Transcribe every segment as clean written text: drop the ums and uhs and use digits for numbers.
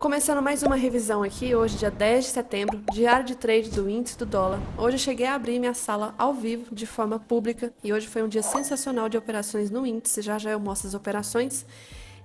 Começando mais uma revisão aqui, hoje dia 10 de setembro, diário de trade do índice do dólar. Hoje eu cheguei a abrir minha sala ao vivo, de forma pública, e hoje foi um dia sensacional de operações no índice, já já eu mostro as operações.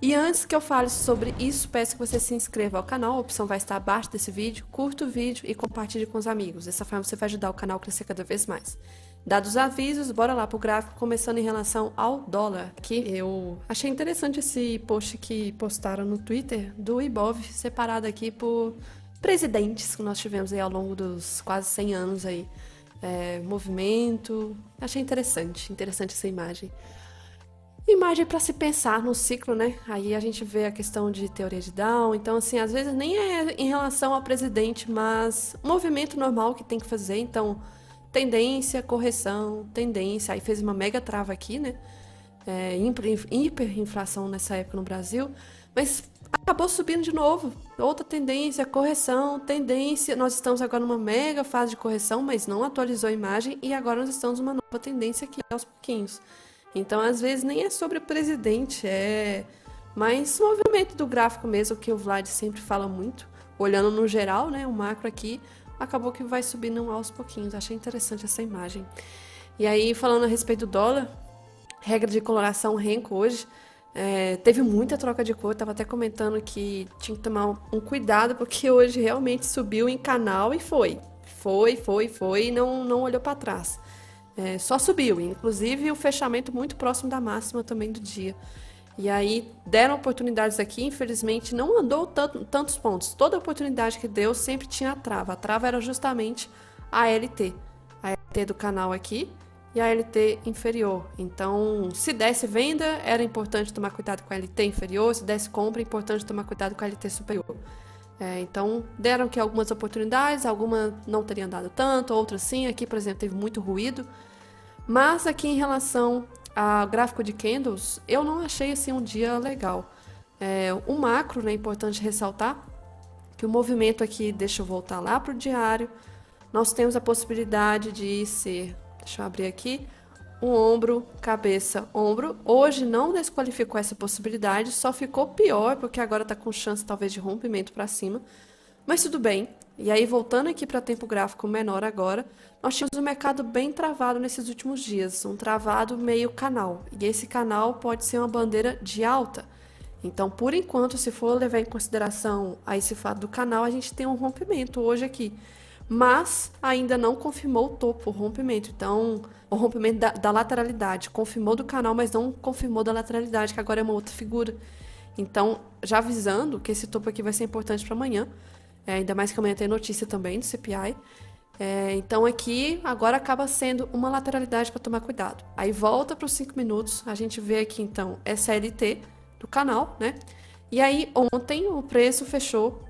E antes que eu fale sobre isso, peço que você se inscreva ao canal, a opção vai estar abaixo desse vídeo, curta o vídeo e compartilhe com os amigos. Dessa forma você vai ajudar o canal a crescer cada vez mais. Dados os avisos, bora lá pro gráfico, começando em relação ao dólar, que eu achei interessante esse post que postaram no Twitter do Ibov, separado aqui por presidentes que nós tivemos aí ao longo dos quase 100 anos aí. Movimento, achei interessante essa imagem. Imagem para se pensar no ciclo, né? Aí a gente vê a questão de teoria de Down. Então, assim, às vezes nem é em relação ao presidente, mas movimento normal que tem que fazer. Então, tendência, correção, tendência. Aí fez uma mega trava aqui, né? Hiperinflação nessa época no Brasil. Mas acabou subindo de novo. Outra tendência, correção, tendência. Nós estamos agora numa mega fase de correção, mas não atualizou a imagem. E agora nós estamos numa nova tendência aqui aos pouquinhos. Então, às vezes, nem é sobre o presidente, é mais o movimento do gráfico mesmo, que o Vlad sempre fala muito. Olhando no geral, né, o macro aqui, acabou que vai subindo aos pouquinhos. Achei interessante essa imagem. E aí, falando a respeito do dólar, regra de coloração Renko hoje, teve muita troca de cor, estava até comentando que tinha que tomar um cuidado, porque hoje realmente subiu em canal e foi. Foi, e não olhou para trás. Só subiu, inclusive o fechamento muito próximo da máxima também do dia. E aí deram oportunidades aqui, infelizmente não andou tantos pontos. Toda oportunidade que deu sempre tinha a trava. A trava era justamente a LT. A LT do canal aqui e a LT inferior. Então, se desse venda, era importante tomar cuidado com a LT inferior. Se desse compra, é importante tomar cuidado com a LT superior. Então, deram aqui algumas oportunidades, algumas não teriam dado tanto, outras sim. Aqui, por exemplo, teve muito ruído. Mas aqui em relação ao gráfico de candles, eu não achei assim um dia legal. O macro, né, é importante ressaltar que o movimento aqui, deixa eu voltar lá para o diário, nós temos a possibilidade de ser, deixa eu abrir aqui, um ombro, cabeça, ombro. Hoje não desqualificou essa possibilidade, só ficou pior, porque agora está com chance talvez de rompimento para cima. Mas tudo bem. E aí, voltando aqui para tempo gráfico menor agora, nós tínhamos um mercado bem travado nesses últimos dias, um travado meio canal. E esse canal pode ser uma bandeira de alta. Então, por enquanto, se for levar em consideração a esse fato do canal, a gente tem um rompimento hoje aqui. Mas ainda não confirmou o topo, o rompimento. Então, o rompimento da lateralidade. Confirmou do canal, mas não confirmou da lateralidade, que agora é uma outra figura. Então, já avisando que esse topo aqui vai ser importante para amanhã. Ainda mais que amanhã tem notícia também do CPI. Então aqui agora acaba sendo uma lateralidade para tomar cuidado. Aí volta para os 5 minutos, a gente vê aqui então SLT do canal, né? E aí ontem o preço fechou.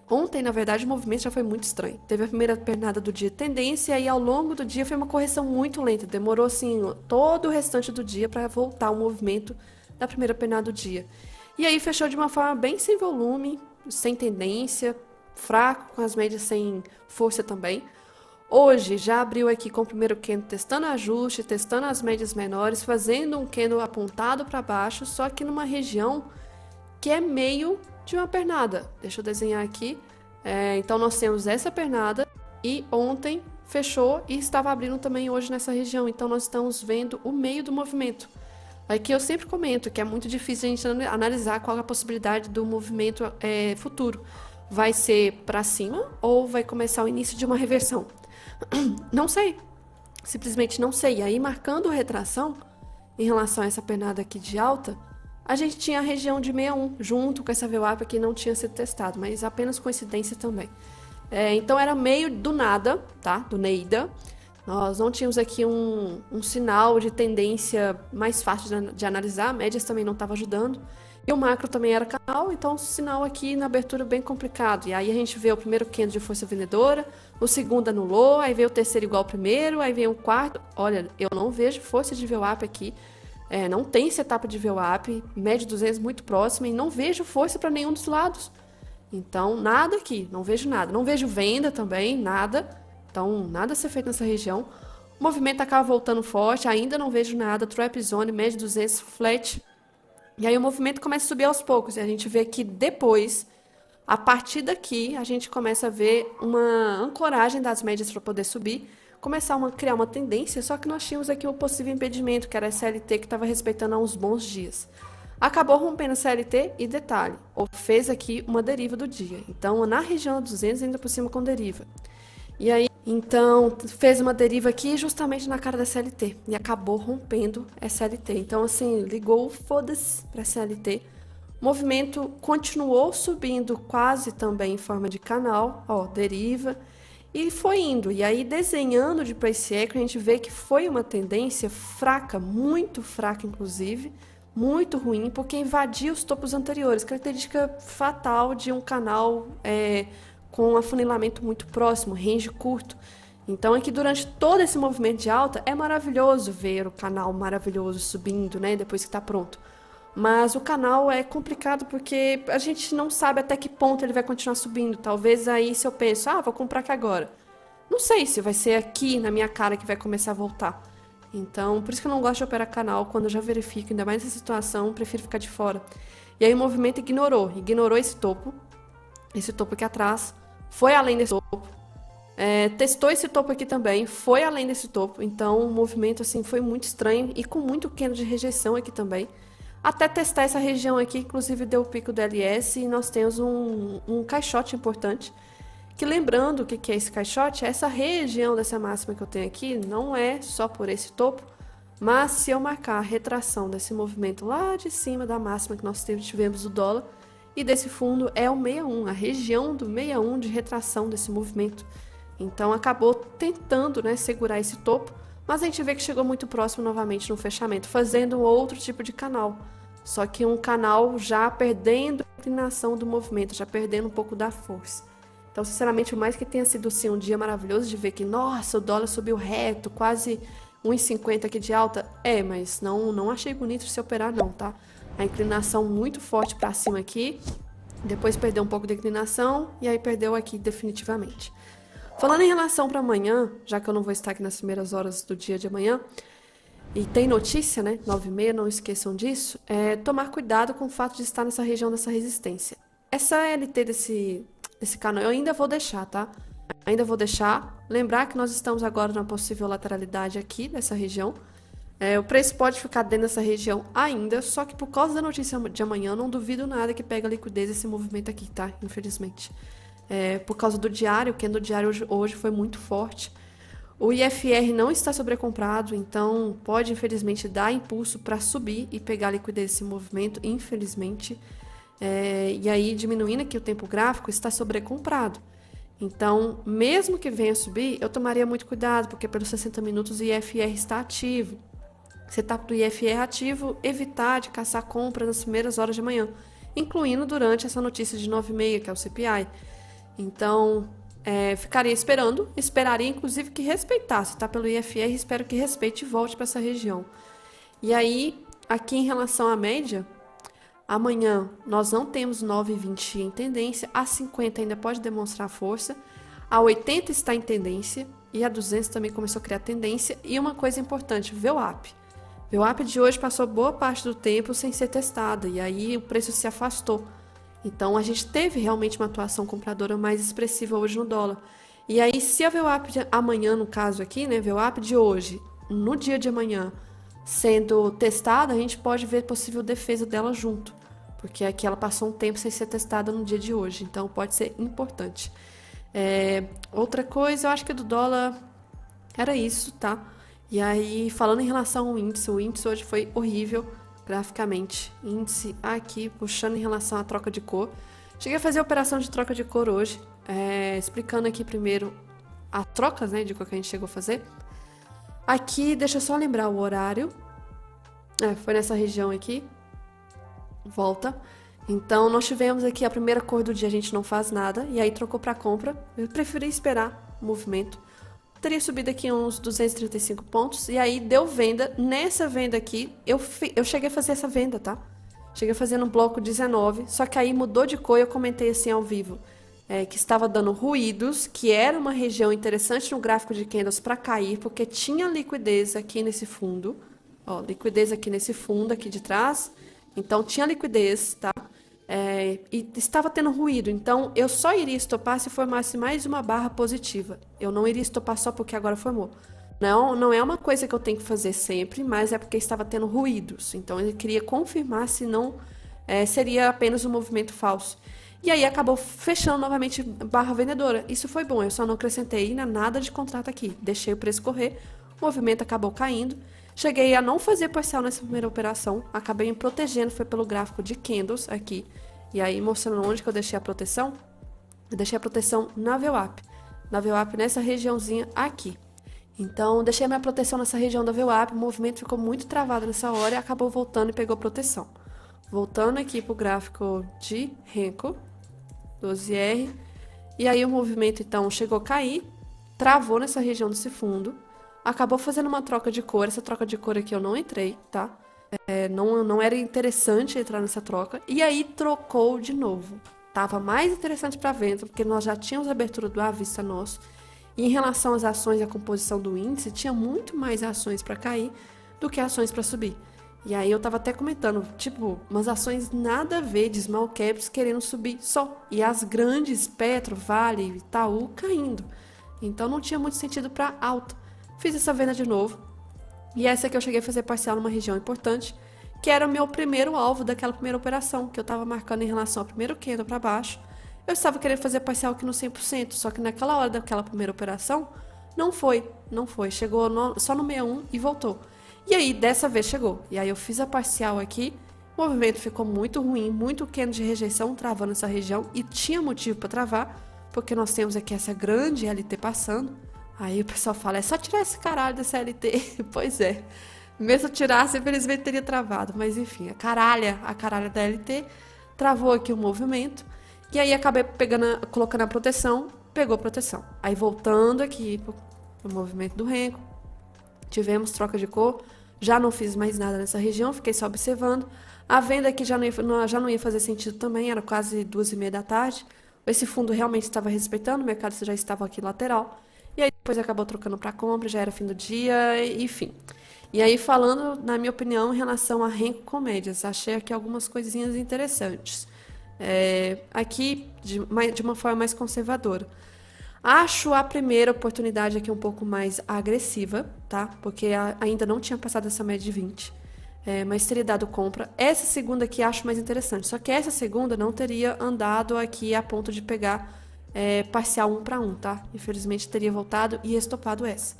Ontem, na verdade, o movimento já foi muito estranho. Teve a primeira pernada do dia tendência e ao longo do dia foi uma correção muito lenta. Demorou assim todo o restante do dia para voltar o movimento da primeira pernada do dia. E aí fechou de uma forma bem sem volume, sem tendência, fraco, com as médias sem força também. Hoje já abriu aqui com o primeiro candle testando ajuste, testando as médias menores, fazendo um candle apontado para baixo, só que numa região que é meio de uma pernada. Deixa eu desenhar aqui. Então nós temos essa pernada e ontem fechou e estava abrindo também hoje nessa região. Então nós estamos vendo o meio do movimento. Aqui eu sempre comento que é muito difícil a gente analisar qual é a possibilidade do movimento futuro. Vai ser para cima ou vai começar o início de uma reversão? Não sei. Simplesmente não sei. E aí, marcando retração, em relação a essa pernada aqui de alta, a gente tinha a região de 61, junto com essa VWAP que não tinha sido testado, mas apenas coincidência também. Então, era meio do nada, tá? Do Neida. Nós não tínhamos aqui um sinal de tendência mais fácil de analisar, médias também não estavam ajudando. E o macro também era canal, então sinal aqui na abertura bem complicado. E aí a gente vê o primeiro candle de força vendedora, o segundo anulou, aí veio o terceiro igual ao primeiro, aí veio o quarto. Olha, eu não vejo força de VWAP aqui, não tem setup de VWAP, média 200 muito próxima e não vejo força para nenhum dos lados. Então, nada aqui, não vejo nada. Não vejo venda também, nada. Então, nada a ser feito nessa região. O movimento acaba voltando forte, ainda não vejo nada. Trap zone, média 200, flat. E aí o movimento começa a subir aos poucos. E a gente vê que depois A partir daqui, a gente começa a ver uma ancoragem das médias para poder subir, começar a criar uma tendência, só que nós tínhamos aqui um possível impedimento, que era a SLT, que estava respeitando há uns bons dias. Acabou rompendo a CLT e detalhe, fez aqui uma deriva do dia. Então, na região 200, ainda por cima com deriva. E aí, então, fez uma deriva aqui justamente na cara da CLT e acabou rompendo a CLT. Então, assim, ligou foda-se para a CLT. O movimento continuou subindo quase também em forma de canal, ó, deriva, e foi indo. E aí, desenhando de price action, a gente vê que foi uma tendência fraca, muito fraca, inclusive, muito ruim, porque invadia os topos anteriores, característica fatal de um canal com um afunilamento muito próximo, range curto. Então, é que durante todo esse movimento de alta, é maravilhoso ver o canal maravilhoso subindo, né, depois que está pronto. Mas o canal é complicado porque a gente não sabe até que ponto ele vai continuar subindo. Talvez aí, se eu penso, vou comprar aqui agora. Não sei se vai ser aqui na minha cara que vai começar a voltar. Então, por isso que eu não gosto de operar canal quando eu já verifico, ainda mais nessa situação, prefiro ficar de fora. E aí o movimento ignorou esse topo aqui atrás, foi além desse topo, testou esse topo aqui também, foi além desse topo. Então, o movimento assim foi muito estranho e com muito candle de rejeição aqui também. Até testar essa região aqui, inclusive deu o pico do LS e nós temos um caixote importante. Que lembrando o que é esse caixote, essa região dessa máxima que eu tenho aqui não é só por esse topo, mas se eu marcar a retração desse movimento lá de cima da máxima que nós tivemos do dólar, e desse fundo é o 61, a região do 61 de retração desse movimento. Então acabou tentando, né, segurar esse topo, mas a gente vê que chegou muito próximo novamente no fechamento, fazendo outro tipo de canal. Só que um canal já perdendo a inclinação do movimento, já perdendo um pouco da força. Então, sinceramente, por mais que tenha sido sim, um dia maravilhoso de ver que, nossa, o dólar subiu reto, quase 1,50 aqui de alta, mas não achei bonito de se operar não, tá? A inclinação muito forte para cima aqui, depois perdeu um pouco de inclinação e aí perdeu aqui definitivamente. Falando em relação para amanhã, já que eu não vou estar aqui nas primeiras horas do dia de amanhã, e tem notícia, né, 9h30, não esqueçam disso, tomar cuidado com o fato de estar nessa região dessa resistência. Essa LT desse canal eu ainda vou deixar, tá? Ainda vou deixar. Lembrar que nós estamos agora na possível lateralidade aqui dessa região. O preço pode ficar dentro dessa região ainda, só que por causa da notícia de amanhã, eu não duvido nada que pega a liquidez esse movimento aqui, tá? Infelizmente. Por causa do diário, o candle diário hoje foi muito forte. O IFR não está sobrecomprado, então pode infelizmente dar impulso para subir e pegar a liquidez desse movimento, infelizmente. E aí, diminuindo aqui o tempo gráfico, está sobrecomprado. Então, mesmo que venha subir, eu tomaria muito cuidado, porque pelos 60 minutos o IFR está ativo. Setup do IFR ativo, evitar de caçar compra nas primeiras horas de manhã, incluindo durante essa notícia de 9h30, que é o CPI. Então, ficaria esperando, esperaria inclusive que respeitasse, tá? Pelo IFR, espero que respeite e volte para essa região. E aí, aqui em relação à média, amanhã nós não temos 9,20 em tendência, a 50 ainda pode demonstrar força, a 80 está em tendência e a 200 também começou a criar tendência. E uma coisa importante, VWAP. VWAP de hoje passou boa parte do tempo sem ser testada e aí o preço se afastou. Então a gente teve realmente uma atuação compradora mais expressiva hoje no dólar. E aí se a VWAP de amanhã, no caso aqui, né, VWAP de hoje, no dia de amanhã, sendo testada, a gente pode ver possível defesa dela junto, porque aqui ela passou um tempo sem ser testada no dia de hoje, então pode ser importante. Outra coisa, eu acho que do dólar era isso, tá? E aí, falando em relação ao índice, o índice hoje foi horrível graficamente. Índice aqui, puxando em relação à troca de cor. Cheguei a fazer a operação de troca de cor hoje, explicando aqui primeiro as trocas, né, de cor que a gente chegou a fazer. Aqui, deixa eu só lembrar o horário. Foi nessa região aqui. Volta. Então, nós tivemos aqui a primeira cor do dia, a gente não faz nada. E aí, trocou para compra. Eu preferi esperar o movimento. Teria subido aqui uns 235 pontos. E aí, deu venda. Nessa venda aqui, eu cheguei a fazer essa venda, tá? Cheguei a fazer no bloco 19. Só que aí, mudou de cor e eu comentei assim ao vivo. Que estava dando ruídos, que era uma região interessante no gráfico de candles para cair, porque tinha liquidez aqui nesse fundo. Ó, liquidez aqui nesse fundo, aqui de trás. Então, tinha liquidez, tá? e estava tendo ruído. Então, eu só iria estopar se formasse mais uma barra positiva. Eu não iria estopar só porque agora formou. Não, não é uma coisa que eu tenho que fazer sempre, mas é porque estava tendo ruídos. Então, ele queria confirmar se não seria apenas um movimento falso. E aí acabou fechando novamente barra vendedora. Isso foi bom, eu só não acrescentei nada de contrato aqui. Deixei o preço correr, o movimento acabou caindo. Cheguei a não fazer parcial nessa primeira operação, acabei me protegendo, foi pelo gráfico de candles aqui. E aí mostrando onde que eu deixei a proteção. Eu deixei a proteção na VWAP. Na VWAP nessa regiãozinha aqui. Então, deixei a minha proteção nessa região da VWAP, o movimento ficou muito travado nessa hora e acabou voltando e pegou proteção. Voltando aqui pro gráfico de Renko, 12R. E aí o movimento então chegou a cair, travou nessa região desse fundo, acabou fazendo uma troca de cor. Essa troca de cor aqui eu não entrei, tá? Não era interessante entrar nessa troca. E aí trocou de novo. Tava mais interessante para venda, porque nós já tínhamos a abertura do à vista nosso. E em relação às ações e à composição do índice, tinha muito mais ações para cair do que ações para subir. E aí eu tava até comentando, tipo, umas ações nada a ver de small caps querendo subir só. E as grandes, Petro, Vale, Itaú, caindo. Então não tinha muito sentido para alta. Fiz essa venda de novo. E essa aqui eu cheguei a fazer parcial numa região importante, que era o meu primeiro alvo daquela primeira operação, que eu tava marcando em relação ao primeiro candle para baixo. Eu estava querendo fazer parcial aqui no 100%, só que naquela hora daquela primeira operação, não foi. Chegou só no 61 e voltou. E aí, dessa vez chegou. E aí eu fiz a parcial aqui, o movimento ficou muito ruim, muito candle de rejeição travando essa região, e tinha motivo para travar, porque nós temos aqui essa grande LT passando. Aí o pessoal fala, é só tirar esse caralho dessa LT. Pois é. Mesmo tirasse, infelizmente teria travado. Mas enfim, a caralha da LT travou aqui o movimento. E aí acabei colocando a proteção, pegou proteção. Aí voltando aqui pro movimento do Renko, tivemos troca de cor. Já não fiz mais nada nessa região, fiquei só observando. A venda aqui já não ia fazer sentido também, era quase 2h30 da tarde. Esse fundo realmente estava respeitando, o mercado já estava aqui lateral. E aí depois acabou trocando para compra, já era fim do dia, enfim. E aí falando, na minha opinião, em relação a Renko Comédias, achei aqui algumas coisinhas interessantes. Aqui, de uma forma mais conservadora. Acho a primeira oportunidade aqui um pouco mais agressiva, tá? Porque ainda não tinha passado essa média de 20. Mas teria dado compra. Essa segunda aqui acho mais interessante. Só que essa segunda não teria andado aqui a ponto de pegar parcial 1 para 1, tá? Infelizmente teria voltado e estopado essa.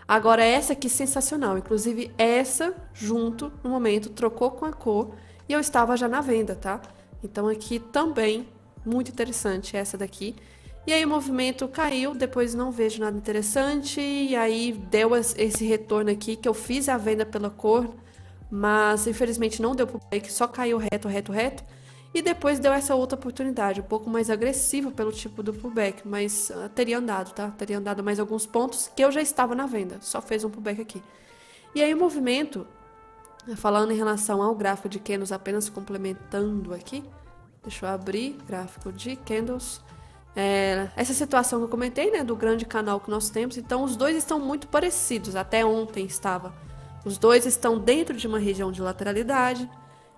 Agora essa aqui sensacional. Inclusive essa junto, no momento, trocou com a cor e eu estava já na venda, tá? Então aqui também muito interessante essa daqui. E aí o movimento caiu, depois não vejo nada interessante, e aí deu esse retorno aqui, que eu fiz a venda pela cor, mas infelizmente não deu pullback, só caiu reto, e depois deu essa outra oportunidade, um pouco mais agressiva pelo tipo do pullback, mas teria andado, tá? Teria andado mais alguns pontos, que eu já estava na venda, só fez um pullback aqui. E aí o movimento, falando em relação ao gráfico de candles, apenas complementando aqui, deixa eu abrir, gráfico de candles. Essa situação que eu comentei, né, do grande canal que nós temos, então os dois estão muito parecidos, até ontem estava. Os dois estão dentro de uma região de lateralidade,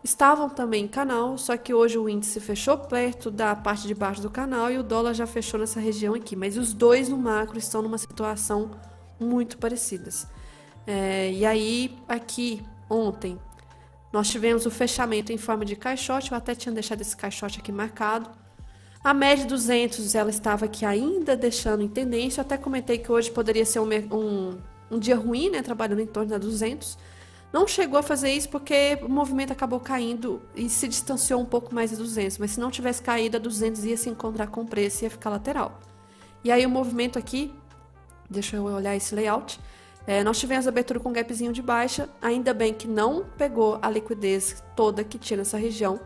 estavam também em canal, só que hoje o índice fechou perto da parte de baixo do canal e o dólar já fechou nessa região aqui, mas os dois no macro estão numa situação muito parecidas. E aí, aqui, ontem, nós tivemos o fechamento em forma de caixote, eu até tinha deixado esse caixote aqui marcado. A média 200, ela estava aqui ainda deixando em tendência. Eu até comentei que hoje poderia ser um dia ruim, né? Trabalhando em torno da 200. Não chegou a fazer isso porque o movimento acabou caindo e se distanciou um pouco mais da 200. Mas se não tivesse caído, a 200 ia se encontrar com preço e ia ficar lateral. E aí o movimento aqui, deixa eu olhar esse layout. Nós tivemos abertura com gapzinho de baixa. Ainda bem que não pegou a liquidez toda que tinha nessa região.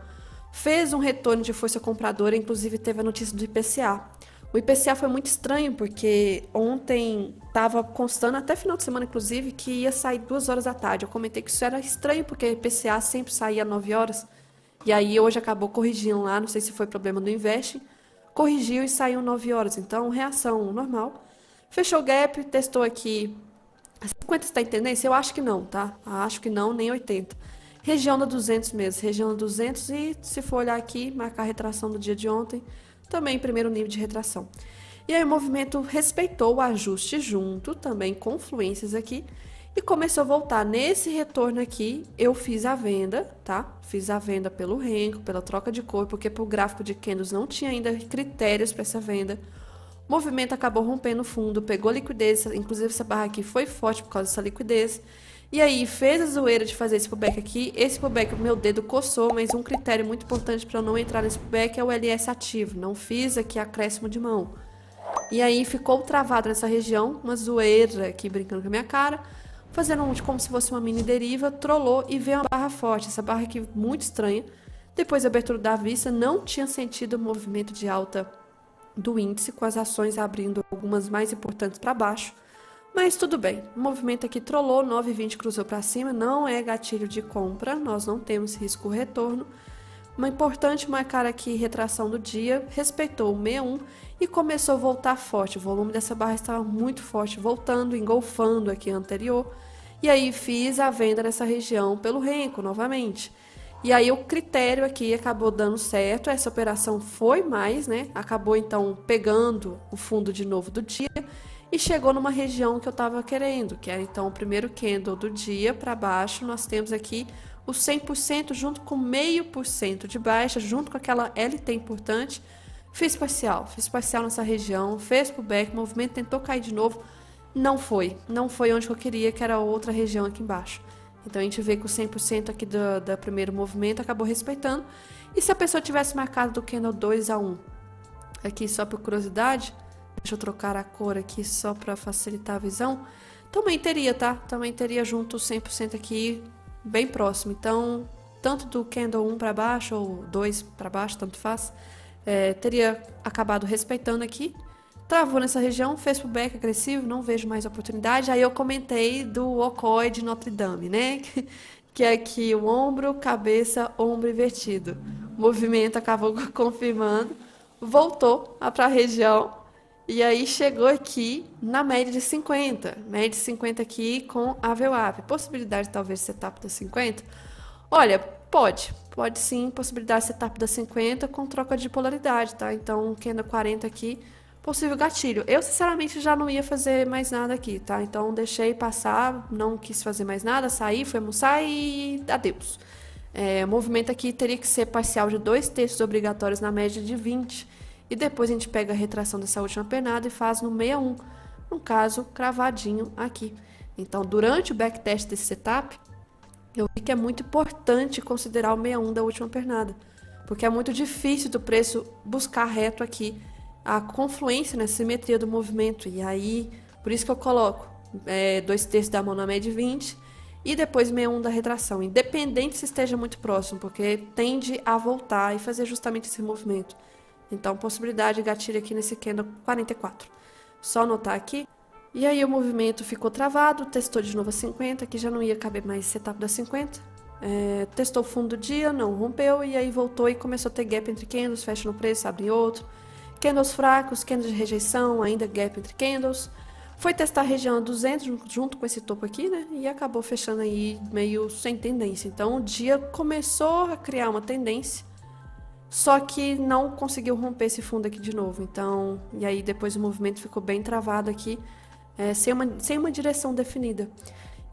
Fez um retorno de força compradora, inclusive teve a notícia do IPCA. O IPCA foi muito estranho, porque ontem estava constando, até final de semana inclusive, que ia sair 2 horas da tarde. Eu comentei que isso era estranho, porque o IPCA sempre saía às 9 horas. E aí hoje acabou corrigindo lá, não sei se foi problema do Invest. Corrigiu e saiu 9 horas, então reação normal. Fechou o gap, testou aqui. 50 está em tendência? Eu acho que não, tá? Acho que não, nem 80. Região da 200 mesmo, região da 200 e se for olhar aqui, marcar a retração do dia de ontem, também primeiro nível de retração. E aí o movimento respeitou o ajuste junto, também confluências aqui, e começou a voltar. Nesse retorno aqui, eu fiz a venda, tá? Fiz a venda pelo Renko, pela troca de cor, porque pro gráfico de candles não tinha ainda critérios para essa venda. O movimento acabou rompendo o fundo, pegou liquidez, inclusive essa barra aqui foi forte por causa dessa liquidez. E aí fez a zoeira de fazer esse pullback aqui. Esse pullback, meu dedo coçou, mas um critério muito importante para eu não entrar nesse pullback é o LS ativo. Não fiz aqui acréscimo de mão. E aí ficou travado nessa região, uma zoeira aqui brincando com a minha cara, fazendo como se fosse uma mini deriva, trollou e veio uma barra forte. Essa barra aqui muito estranha. Depois da abertura da vista, não tinha sentido o movimento de alta do índice, com as ações abrindo algumas mais importantes para baixo. Mas tudo bem, o movimento aqui trollou, 9,20 cruzou para cima, não é gatilho de compra, nós não temos risco retorno. Uma importante marcar aqui retração do dia, respeitou o 61 e começou a voltar forte. O volume dessa barra estava muito forte, voltando, engolfando aqui a anterior. E aí fiz a venda nessa região pelo Renko novamente. E aí o critério aqui acabou dando certo, essa operação foi mais, né? Acabou então pegando o fundo de novo do dia e chegou numa região que eu estava querendo, que era então o primeiro candle do dia para baixo. Nós temos aqui o 100% junto com 0,5% de baixa, junto com aquela LT importante. Fiz parcial nessa região, fez pullback, o movimento tentou cair de novo, não foi onde eu queria, que era outra região aqui embaixo. Então a gente vê que o 100% aqui do primeiro movimento acabou respeitando. E se a pessoa tivesse marcado do candle 2 a 1, aqui só por curiosidade, deixa eu trocar a cor aqui só para facilitar a visão, também teria, tá? Também teria junto o 100% aqui bem próximo. Então, tanto do candle 1 para baixo ou 2 para baixo, tanto faz, teria acabado respeitando aqui. Travou nessa região, fez pullback agressivo, não vejo mais oportunidade. Aí eu comentei do Okoi de Notre Dame, né? Que é aqui o ombro, cabeça, ombro invertido. O movimento acabou confirmando, voltou para a região e aí chegou aqui na média de 50. Média de 50 aqui com a VWAP. Possibilidade talvez de setup da 50? Olha, pode sim, possibilidade de setup da 50 com troca de polaridade, tá? Então, candle 40 aqui, possível gatilho. Eu, sinceramente, já não ia fazer mais nada aqui, tá? Então, deixei passar, não quis fazer mais nada, saí, fui almoçar e adeus. O movimento aqui teria que ser parcial de 2/3 obrigatórios na média de 20. E depois a gente pega a retração dessa última pernada e faz no 61. No caso, cravadinho aqui. Então, durante o backtest desse setup, eu vi que é muito importante considerar o 61 da última pernada. Porque é muito difícil do preço buscar reto aqui a confluência na simetria do movimento. E aí, por isso que eu coloco 2/3 da mão na média de 20 e depois 61 da retração, independente se esteja muito próximo, porque tende a voltar e fazer justamente esse movimento. Então, possibilidade de gatilho aqui nesse candle 44. Só anotar aqui. E aí o movimento ficou travado, testou de novo a 50, que já não ia caber mais setup da 50. Testou o fundo do dia, não rompeu, e aí voltou e começou a ter gap entre candles, fecha no preço, abre em outro. Candles fracos, candles de rejeição, ainda gap entre candles. Foi testar a região 200 junto com esse topo aqui, né? E acabou fechando aí meio sem tendência. Então o dia começou a criar uma tendência, só que não conseguiu romper esse fundo aqui de novo. Então, e aí depois o movimento ficou bem travado aqui, sem uma direção definida.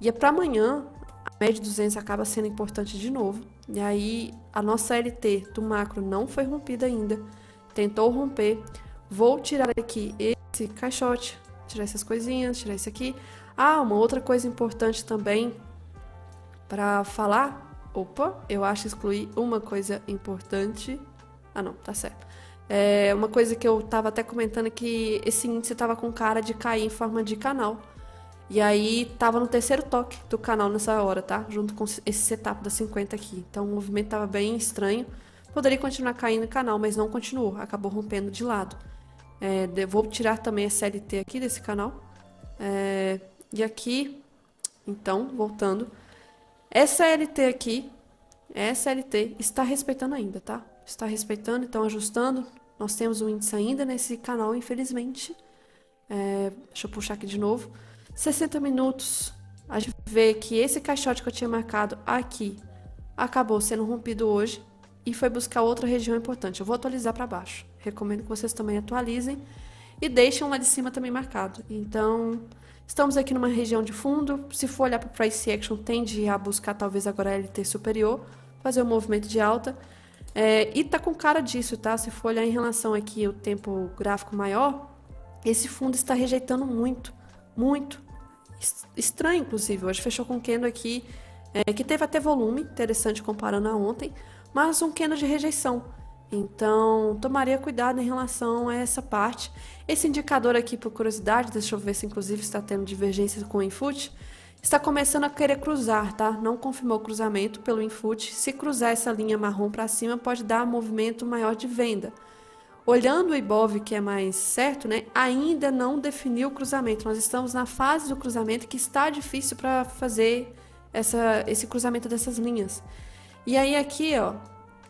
E para amanhã, a média de 200 acaba sendo importante de novo. E aí a nossa LT do macro não foi rompida ainda. Tentou romper. Vou tirar aqui esse caixote, tirar essas coisinhas, tirar isso aqui. Uma outra coisa importante também para falar. Opa, eu acho que excluí uma coisa importante. Não, tá certo. Uma coisa que eu tava até comentando é que esse índice tava com cara de cair em forma de canal. E aí tava no terceiro toque do canal nessa hora, tá? Junto com esse setup da 50 aqui. Então o movimento tava bem estranho. Poderia continuar caindo no canal, mas não continuou. Acabou rompendo de lado. Vou tirar também a CLT aqui desse canal. E aqui, então, voltando. Essa LT aqui, essa LT está respeitando ainda, tá? Está respeitando, então ajustando. Nós temos um índice ainda nesse canal, infelizmente. Deixa eu puxar aqui de novo. 60 minutos. A gente vê que esse caixote que eu tinha marcado aqui acabou sendo rompido hoje e foi buscar outra região importante. Eu vou atualizar para baixo. Recomendo que vocês também atualizem e deixem lá de cima também marcado. Então, estamos aqui numa região de fundo. Se for olhar para o Price Action, tende a buscar talvez agora a LT superior, fazer um movimento de alta. E tá com cara disso, tá? Se for olhar em relação aqui ao tempo gráfico maior, esse fundo está rejeitando muito, muito. Estranho, inclusive. Hoje fechou com um candle aqui que teve até volume, interessante comparando a ontem, mas um candle de rejeição. Então, tomaria cuidado em relação a essa parte. Esse indicador aqui, por curiosidade, deixa eu ver se inclusive está tendo divergência com o Infut, está começando a querer cruzar, tá? Não confirmou o cruzamento pelo Infut. Se cruzar essa linha marrom para cima, pode dar um movimento maior de venda. Olhando o Ibov, que é mais certo, né? Ainda não definiu o cruzamento. Nós estamos na fase do cruzamento que está difícil para fazer esse cruzamento dessas linhas. E aí aqui, ó,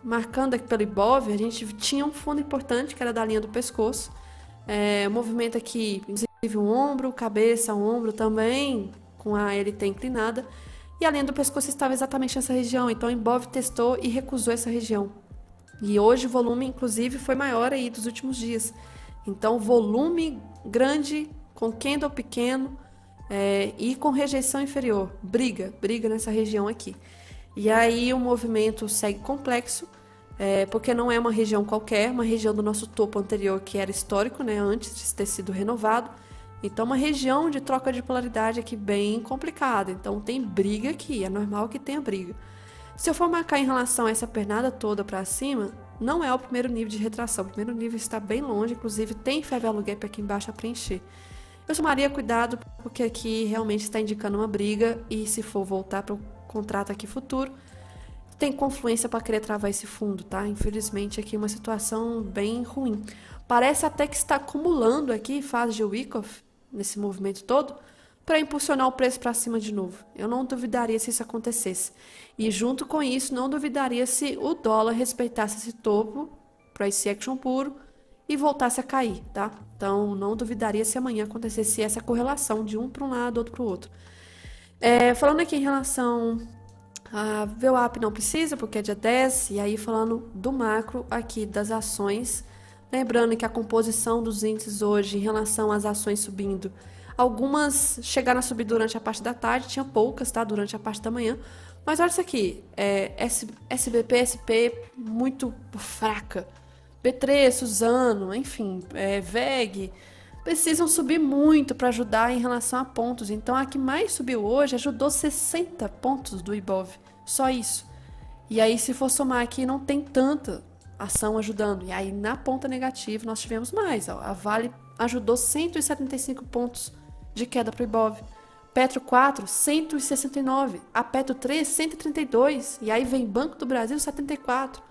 marcando aqui pelo Ibov, a gente tinha um fundo importante, que era da linha do pescoço. O movimento aqui, inclusive o ombro, cabeça, ombro também, com a LT inclinada. E a linha do pescoço estava exatamente nessa região. Então o Ibov testou e recusou essa região. E hoje o volume, inclusive, foi maior aí dos últimos dias. Então, volume grande, com candle pequeno e com rejeição inferior. Briga nessa região aqui. E aí o movimento segue complexo, porque não é uma região qualquer, uma região do nosso topo anterior que era histórico, né, antes de ter sido renovado. Então, uma região de troca de polaridade aqui bem complicada. Então, tem briga aqui, é normal que tenha briga. Se eu for marcar em relação a essa pernada toda para cima, não é o primeiro nível de retração. O primeiro nível está bem longe, inclusive tem Fair Value Gap aqui embaixo a preencher. Eu tomaria cuidado porque aqui realmente está indicando uma briga e se for voltar para o contrato aqui futuro, tem confluência para querer travar esse fundo, tá? Infelizmente aqui uma situação bem ruim. Parece até que está acumulando aqui fase de Wyckoff, nesse movimento todo, para impulsionar o preço para cima de novo. Eu não duvidaria se isso acontecesse. E junto com isso, não duvidaria se o dólar respeitasse esse topo, price action puro, e voltasse a cair, tá? Então, não duvidaria se amanhã acontecesse essa correlação de um para um lado, outro para o outro. Falando aqui em relação a VWAP não precisa, porque é dia 10, e aí falando do macro aqui das ações, lembrando que a composição dos índices hoje em relação às ações subindo, algumas chegaram a subir durante a parte da tarde, tinha poucas, tá? Durante a parte da manhã. Mas olha isso aqui, SBP, SP muito fraca. B3, Suzano, enfim, VEG, precisam subir muito para ajudar em relação a pontos. Então a que mais subiu hoje ajudou 60 pontos do Ibov, só isso. E aí se for somar aqui não tem tanta ação ajudando. E aí na ponta negativa nós tivemos mais, ó. A Vale ajudou 175 pontos de queda para o Ibov. Petro 4, 169. A Petro 3, 132. E aí vem Banco do Brasil, 74.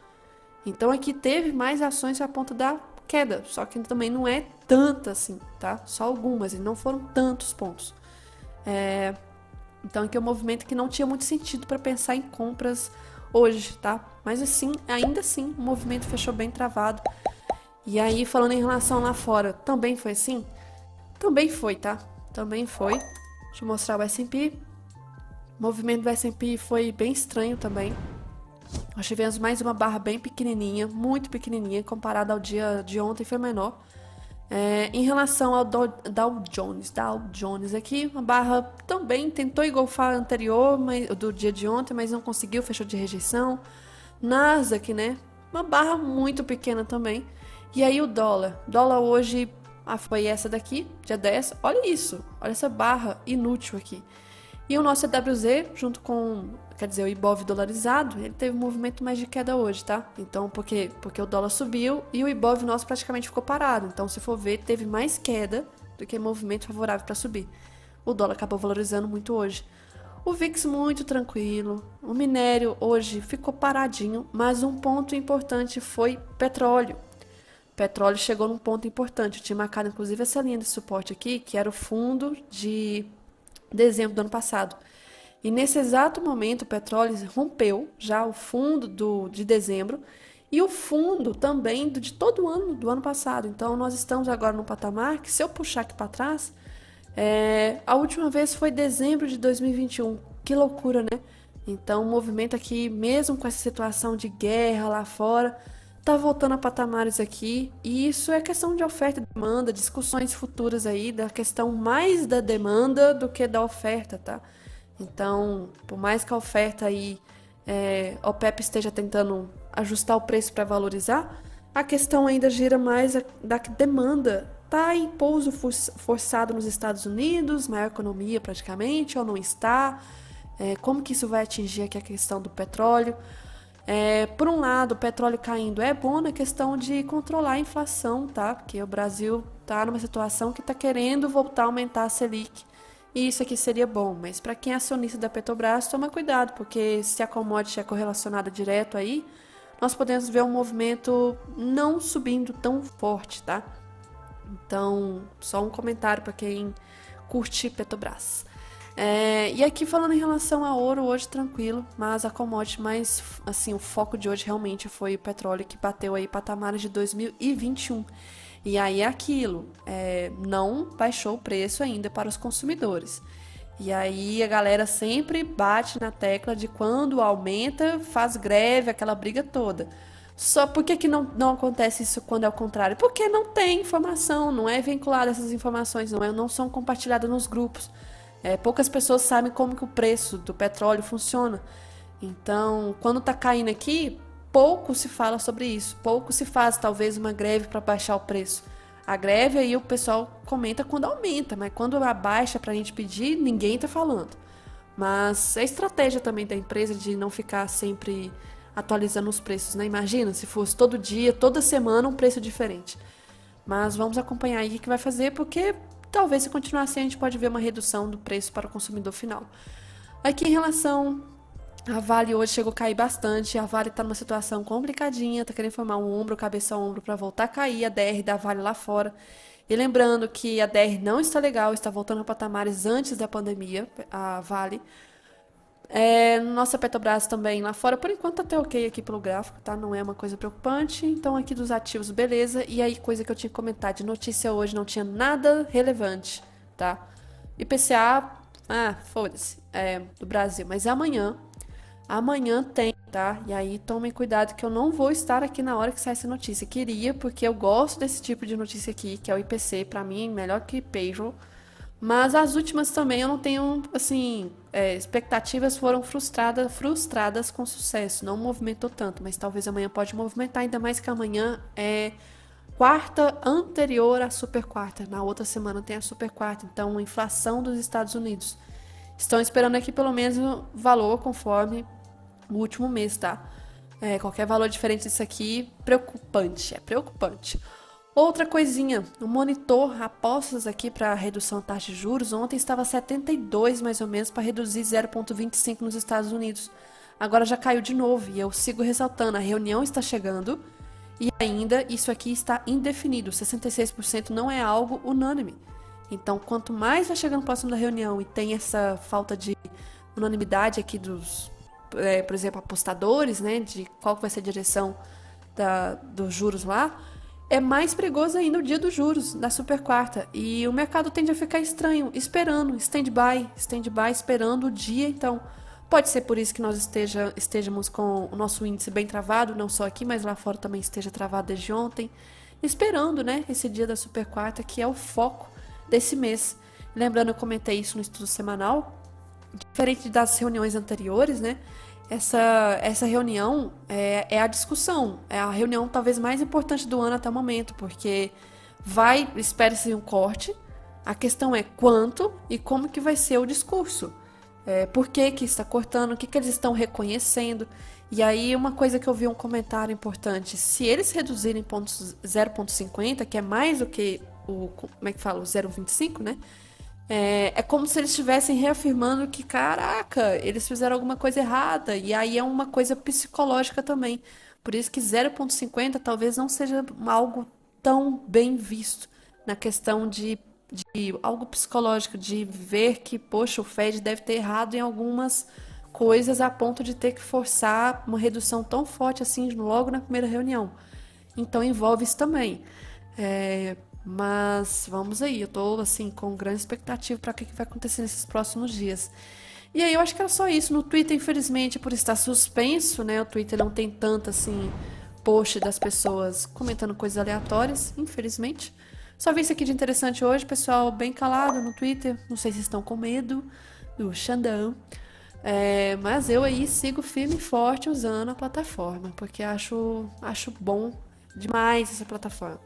Então aqui teve mais ações para a ponta da queda. Só que também não é tanta assim, tá? Só algumas, e não foram tantos pontos. Então aqui é um movimento que não tinha muito sentido para pensar em compras hoje, tá? Mas assim, ainda assim, o movimento fechou bem travado. E aí, falando em relação lá fora, também foi assim? Também foi, tá? Também foi. Deixa eu mostrar o S&P. O movimento do S&P foi bem estranho também. Nós tivemos mais uma barra bem pequenininha, muito pequenininha, comparada ao dia de ontem foi menor. Em relação ao Dow Jones aqui, uma barra também tentou engolfar a anterior do dia de ontem, mas não conseguiu, fechou de rejeição. Nasdaq, né? Uma barra muito pequena também. E aí o dólar hoje foi essa daqui, dia 10. Olha isso, olha essa barra inútil aqui. E o nosso EWZ, junto com, o Ibov dolarizado, ele teve um movimento mais de queda hoje, tá? Então, porque o dólar subiu e o Ibov nosso praticamente ficou parado. Então, se for ver, teve mais queda do que movimento favorável para subir. O dólar acabou valorizando muito hoje. O VIX muito tranquilo. O minério hoje ficou paradinho, mas um ponto importante foi petróleo. O petróleo chegou num ponto importante. Eu tinha marcado, inclusive, essa linha de suporte aqui, que era o fundo de dezembro do ano passado. E nesse exato momento o petróleo rompeu já o fundo de dezembro e o fundo também de todo o ano do ano passado. Então nós estamos agora num patamar que, se eu puxar aqui para trás, a última vez foi dezembro de 2021. Que loucura, né? Então, o movimento aqui, mesmo com essa situação de guerra lá fora, tá voltando a patamares aqui. E isso é questão de oferta e demanda, discussões futuras aí, da questão mais da demanda do que da oferta, tá? Então, por mais que a oferta aí, a OPEP esteja tentando ajustar o preço para valorizar, a questão ainda gira mais da demanda. Tá em pouso forçado nos Estados Unidos, maior economia praticamente, ou não está? Como que isso vai atingir aqui a questão do petróleo? Por um lado, o petróleo caindo é bom na questão de controlar a inflação, tá? Porque o Brasil tá numa situação que tá querendo voltar a aumentar a Selic. E isso aqui seria bom, mas para quem é acionista da Petrobras, toma cuidado, porque se a commodity é correlacionada direto aí, nós podemos ver um movimento não subindo tão forte, tá? Então, só um comentário para quem curte Petrobras. E aqui falando em relação a ouro, hoje tranquilo, mas a commodity mais, assim, o foco de hoje realmente foi o petróleo, que bateu aí patamares de 2021. E aí é aquilo, não baixou o preço ainda para os consumidores. E aí a galera sempre bate na tecla de quando aumenta, faz greve, aquela briga toda. Só por que não acontece isso quando é o contrário? Porque não tem informação, não é vinculada essas informações, não são compartilhadas nos grupos. Poucas pessoas sabem como que o preço do petróleo funciona. Então, quando tá caindo aqui, pouco se fala sobre isso. Pouco se faz, talvez, uma greve para baixar o preço. A greve aí o pessoal comenta quando aumenta, mas quando abaixa pra gente pedir, ninguém tá falando. Mas é estratégia também da empresa de não ficar sempre atualizando os preços, né? Imagina se fosse todo dia, toda semana um preço diferente. Mas vamos acompanhar aí o que vai fazer, porque talvez se continuar assim a gente pode ver uma redução do preço para o consumidor final. Aqui em relação a Vale, hoje chegou a cair bastante, a Vale está numa situação complicadinha, está querendo formar um ombro, cabeça a ombro para voltar a cair, a DR da Vale lá fora. E lembrando que a DR não está legal, está voltando a patamares antes da pandemia, a Vale. Nossa Petrobras também lá fora, por enquanto tá até ok aqui pelo gráfico, tá? Não é uma coisa preocupante. Então aqui dos ativos, beleza. E aí, coisa que eu tinha que comentar de notícia hoje, não tinha nada relevante, tá? IPCA, foda-se, do Brasil. Mas amanhã tem, tá? E aí tomem cuidado que eu não vou estar aqui na hora que sai essa notícia. Queria, porque eu gosto desse tipo de notícia aqui, que é o IPC, pra mim, melhor que payroll. Mas as últimas também eu não tenho, assim, expectativas foram frustradas com sucesso. Não movimentou tanto, mas talvez amanhã pode movimentar, ainda mais que amanhã é quarta anterior à super quarta. Na outra semana tem a super quarta, então inflação dos Estados Unidos. Estão esperando aqui pelo menos o valor conforme o último mês, tá? Qualquer valor diferente disso aqui, preocupante, é preocupante. Outra coisinha, o monitor apostas aqui para redução da taxa de juros ontem estava 72 mais ou menos para reduzir 0,25 nos Estados Unidos. Agora já caiu de novo e eu sigo ressaltando, a reunião está chegando e ainda isso aqui está indefinido, 66% não é algo unânime. Então, quanto mais vai chegando próximo da reunião e tem essa falta de unanimidade aqui dos, por exemplo, apostadores, né, de qual vai ser a direção dos juros lá, é mais perigoso ainda o dia dos juros, da super quarta. E o mercado tende a ficar estranho, esperando, stand-by, esperando o dia. Então, pode ser por isso que nós estejamos com o nosso índice bem travado, não só aqui, mas lá fora também esteja travado desde ontem, esperando, né, esse dia da super quarta, que é o foco desse mês. Lembrando, eu comentei isso no estudo semanal, diferente das reuniões anteriores, né? Essa reunião é a discussão, é a reunião talvez mais importante do ano até o momento, porque espera-se um corte, a questão é quanto e como que vai ser o discurso, por que que está cortando, o que que eles estão reconhecendo. E aí uma coisa que eu vi um comentário importante, se eles reduzirem 0,50, que é mais do que como é que fala, o 0,25, né? É como se eles estivessem reafirmando que, caraca, eles fizeram alguma coisa errada. E aí é uma coisa psicológica também. Por isso que 0,50 talvez não seja algo tão bem visto na questão de algo psicológico, de ver que, poxa, o Fed deve ter errado em algumas coisas a ponto de ter que forçar uma redução tão forte assim logo na primeira reunião. Então envolve isso também. Mas vamos aí, eu tô assim com grande expectativa para o que vai acontecer nesses próximos dias. E aí eu acho que era só isso. No Twitter, infelizmente, por estar suspenso, né? O Twitter não tem tanto assim post das pessoas comentando coisas aleatórias, infelizmente. Só vi isso aqui de interessante hoje, pessoal bem calado no Twitter. Não sei se estão com medo do Xandão. Mas eu aí sigo firme e forte usando a plataforma, porque acho bom demais essa plataforma.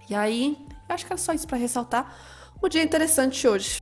E aí, eu acho que era só isso pra ressaltar o dia interessante hoje.